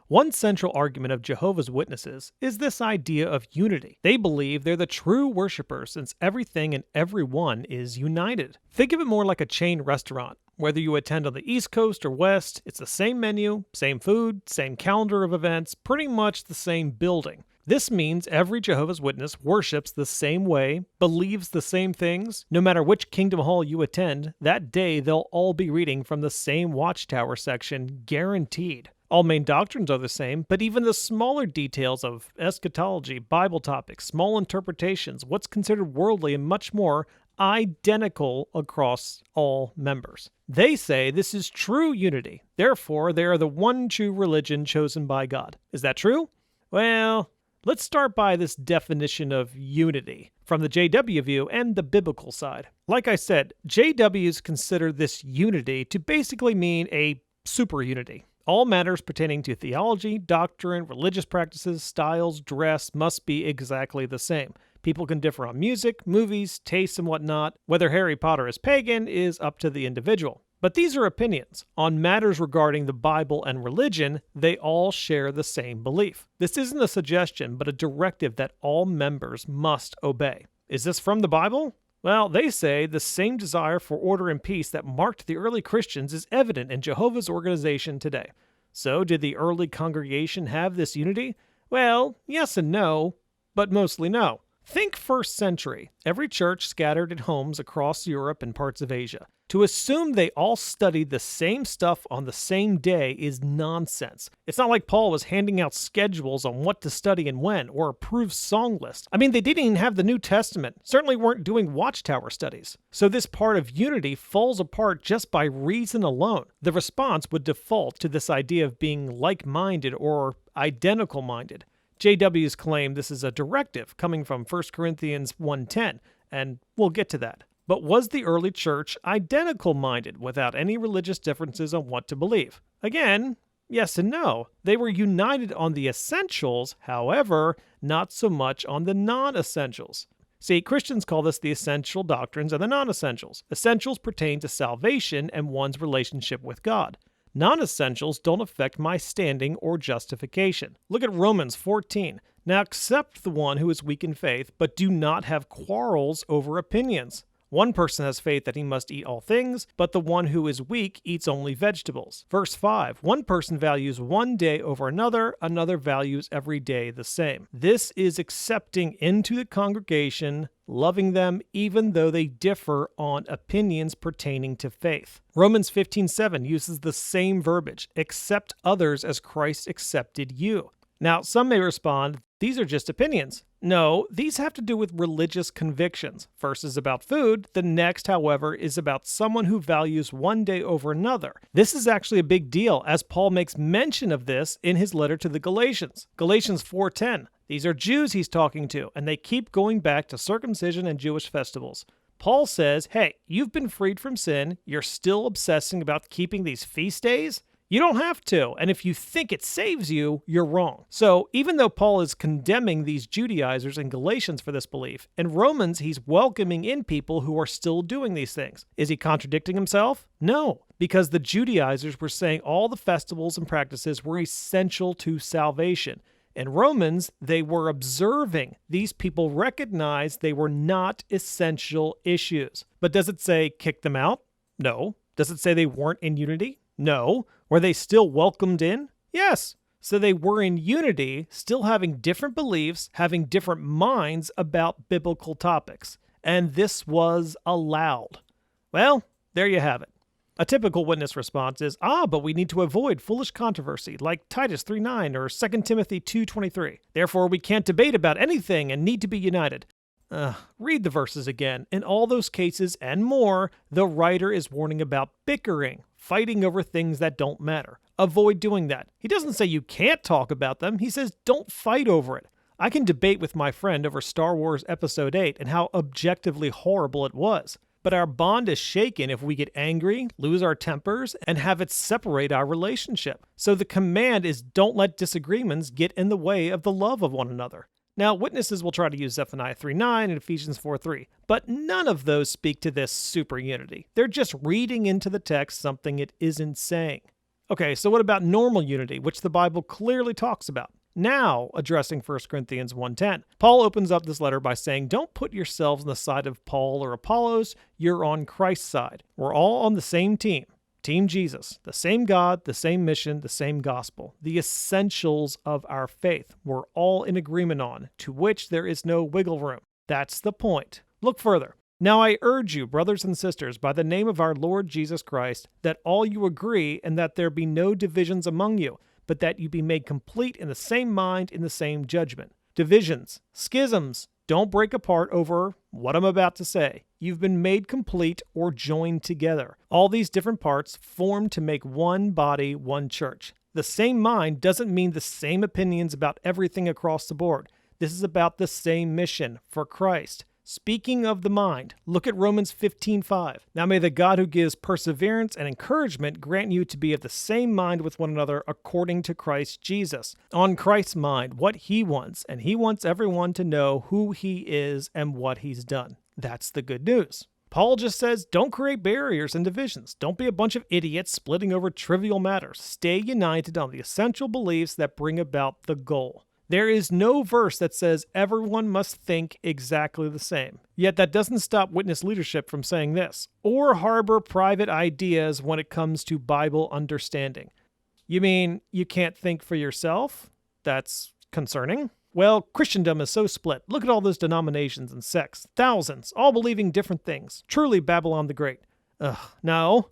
One central argument of Jehovah's Witnesses is this idea of unity. They believe they're the true worshippers since everything and everyone is united. Think of it more like a chain restaurant. Whether you attend on the East Coast or West, it's the same menu, same food, same calendar of events, pretty much the same building. This means every Jehovah's Witness worships the same way, believes the same things. No matter which Kingdom Hall you attend, that day they'll all be reading from the same Watchtower section, guaranteed. All main doctrines are the same, but even the smaller details of eschatology, Bible topics, small interpretations, what's considered worldly, and much more, identical across all members. They say this is true unity. Therefore, they are the one true religion chosen by God. Is that true? Well, let's start by this definition of unity from the JW view and the biblical side. Like I said, JWs consider this unity to basically mean a super unity. All matters pertaining to theology, doctrine, religious practices, styles, dress must be exactly the same. People can differ on music, movies, tastes, and whatnot. Whether Harry Potter is pagan is up to the individual. But these are opinions. On matters regarding the Bible and religion, they all share the same belief. This isn't a suggestion, but a directive that all members must obey. Is this from the Bible? Well, they say the same desire for order and peace that marked the early Christians is evident in Jehovah's organization today. So, did the early congregation have this unity? Well, yes and no, but mostly no. Think first century, every church scattered in homes across Europe and parts of Asia. To assume they all studied the same stuff on the same day is nonsense. It's not like Paul was handing out schedules on what to study and when, or approved song lists. I mean, they didn't even have the New Testament, certainly weren't doing Watchtower studies. So this part of unity falls apart just by reason alone. The response would default to this idea of being like-minded or identical-minded. JWs claim this is a directive coming from 1 Corinthians 1:10, and we'll get to that. But was the early church identical-minded without any religious differences on what to believe? Again, yes and no. They were united on the essentials, however, not so much on the non-essentials. See, Christians call this the essential doctrines and the non-essentials. Essentials pertain to salvation and one's relationship with God. Non-essentials don't affect my standing or justification. Look at Romans 14. Now accept the one who is weak in faith, but do not have quarrels over opinions. One person has faith that he must eat all things, but the one who is weak eats only vegetables. Verse 5, one person values one day over another, another values every day the same. This is accepting into the congregation, loving them even though they differ on opinions pertaining to faith. Romans 15:7 uses the same verbiage, accept others as Christ accepted you. Now, some may respond, these are just opinions. No, these have to do with religious convictions. First is about food, the next, however, is about someone who values one day over another. This is actually a big deal, as Paul makes mention of this in his letter to the Galatians. Galatians 4:10. These are Jews he's talking to, and they keep going back to circumcision and Jewish festivals. Paul says, hey, you've been freed from sin, you're still obsessing about keeping these feast days? You don't have to, and if you think it saves you, you're wrong. So even though Paul is condemning these Judaizers in Galatians for this belief, in Romans he's welcoming in people who are still doing these things. Is he contradicting himself? No, because the Judaizers were saying all the festivals and practices were essential to salvation. In Romans, they were observing. These people recognized they were not essential issues. But does it say kick them out? No. Does it say they weren't in unity? No. Were they still welcomed in? Yes. So they were in unity, still having different beliefs, having different minds about biblical topics. And this was allowed. Well, there you have it. A typical witness response is, but we need to avoid foolish controversy like Titus 3:9 or 2 Timothy 2:23. Therefore, we can't debate about anything and need to be united. Read the verses again. In all those cases and more, the writer is warning about bickering, fighting over things that don't matter. Avoid doing that. He doesn't say you can't talk about them. He says don't fight over it. I can debate with my friend over Star Wars Episode 8 and how objectively horrible it was. But our bond is shaken if we get angry, lose our tempers, and have it separate our relationship. So the command is don't let disagreements get in the way of the love of one another. Now, witnesses will try to use Zephaniah 3:9 and Ephesians 4:3, but none of those speak to this super unity. They're just reading into the text something it isn't saying. Okay, so what about normal unity, which the Bible clearly talks about? Now, addressing 1 Corinthians 1:10, Paul opens up this letter by saying, don't put yourselves on the side of Paul or Apollos, you're on Christ's side. We're all on the same team. Team Jesus, the same God, the same mission, the same gospel, the essentials of our faith we're all in agreement on, to which there is no wiggle room. That's the point. Look further. Now I urge you, brothers and sisters, by the name of our Lord Jesus Christ, that all you agree and that there be no divisions among you, but that you be made complete in the same mind, in the same judgment. Divisions, schisms, don't break apart over what I'm about to say. You've been made complete or joined together. All these different parts form to make one body, one church. The same mind doesn't mean the same opinions about everything across the board. This is about the same mission for Christ. Speaking of the mind, look at Romans 15:5. Now may the God who gives perseverance and encouragement grant you to be of the same mind with one another according to Christ Jesus. On Christ's mind, what he wants, and he wants everyone to know who he is and what he's done. That's the good news. Paul just says, don't create barriers and divisions. Don't be a bunch of idiots splitting over trivial matters. Stay united on the essential beliefs that bring about the goal. There is no verse that says everyone must think exactly the same. Yet that doesn't stop witness leadership from saying this, or harbor private ideas when it comes to Bible understanding. You mean you can't think for yourself? That's concerning. Well, Christendom is so split. Look at all those denominations and sects. Thousands, all believing different things. Truly Babylon the Great. No.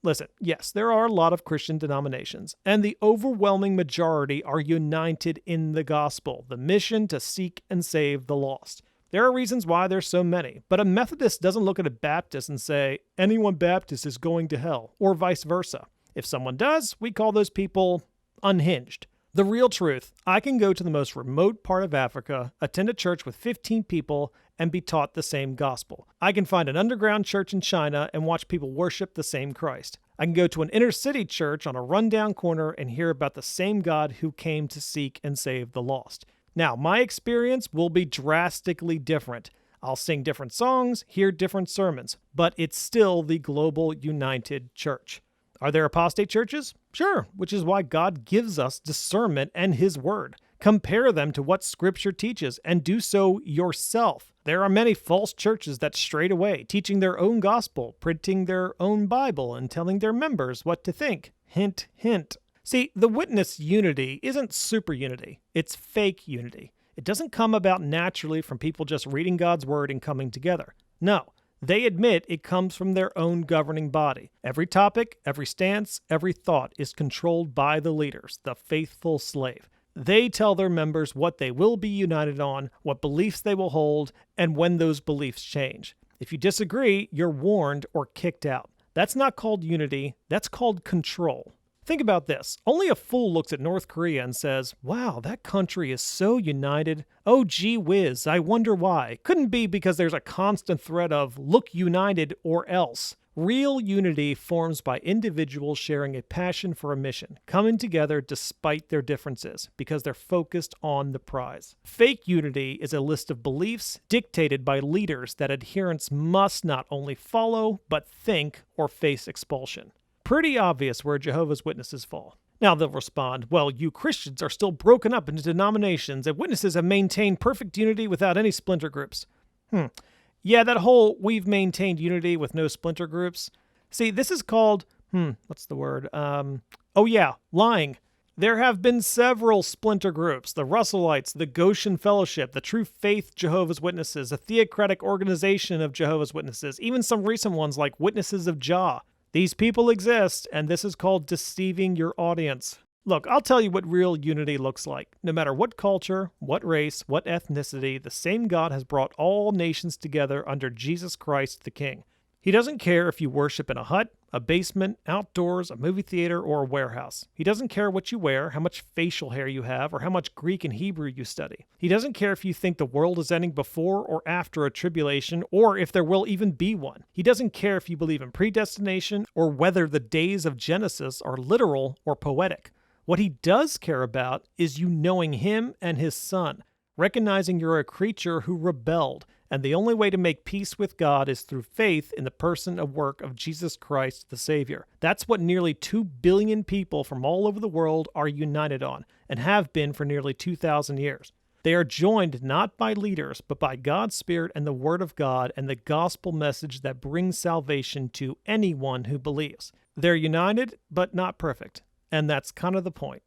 Listen, yes, there are a lot of Christian denominations, and the overwhelming majority are united in the gospel, the mission to seek and save the lost. There are reasons why there's so many, but a Methodist doesn't look at a Baptist and say, anyone Baptist is going to hell, or vice versa. If someone does, we call those people unhinged. The real truth, I can go to the most remote part of Africa, attend a church with 15 people, and be taught the same gospel. I can find an underground church in China and watch people worship the same Christ. I can go to an inner city church on a rundown corner and hear about the same God who came to seek and save the lost. Now, my experience will be drastically different. I'll sing different songs, hear different sermons, but it's still the global united church. Are there apostate churches? Sure, which is why God gives us discernment and His Word. Compare them to what Scripture teaches and do so yourself. There are many false churches that strayed away, teaching their own gospel, printing their own Bible, and telling their members what to think. Hint, hint. See, the witness unity isn't super unity. It's fake unity. It doesn't come about naturally from people just reading God's Word and coming together. No. They admit it comes from their own governing body. Every topic, every stance, every thought is controlled by the leaders, the faithful slave. They tell their members what they will be united on, what beliefs they will hold, and when those beliefs change. If you disagree, you're warned or kicked out. That's not called unity, that's called control. Think about this. Only a fool looks at North Korea and says, wow, that country is so united. Oh, gee whiz, I wonder why. Couldn't be because there's a constant threat of look united or else. Real unity forms by individuals sharing a passion for a mission, coming together despite their differences, because they're focused on the prize. Fake unity is a list of beliefs dictated by leaders that adherents must not only follow, but think or face expulsion. Pretty obvious where Jehovah's Witnesses fall. Now they'll respond, well, you Christians are still broken up into denominations and witnesses have maintained perfect unity without any splinter groups. Yeah, that whole we've maintained unity with no splinter groups. See, this is called, lying. There have been several splinter groups, the Russellites, the Goshen Fellowship, the True Faith Jehovah's Witnesses, the Theocratic Organization of Jehovah's Witnesses, even some recent ones like Witnesses of Jah. These people exist, and this is called deceiving your audience. Look, I'll tell you what real unity looks like. No matter what culture, what race, what ethnicity, the same God has brought all nations together under Jesus Christ the King. He doesn't care if you worship in a hut, a basement, outdoors, a movie theater, or a warehouse. He doesn't care what you wear, how much facial hair you have, or how much Greek and Hebrew you study. He doesn't care if you think the world is ending before or after a tribulation, or if there will even be one. He doesn't care if you believe in predestination, or whether the days of Genesis are literal or poetic. What he does care about is you knowing him and his Son, recognizing you're a creature who rebelled, And the only way to make peace with God is through faith in the person and work of Jesus Christ the Savior. That's what nearly 2 billion people from all over the world are united on, and have been for nearly 2,000 years. They are joined not by leaders, but by God's Spirit and the Word of God and the gospel message that brings salvation to anyone who believes. They're united, but not perfect. And that's kind of the point.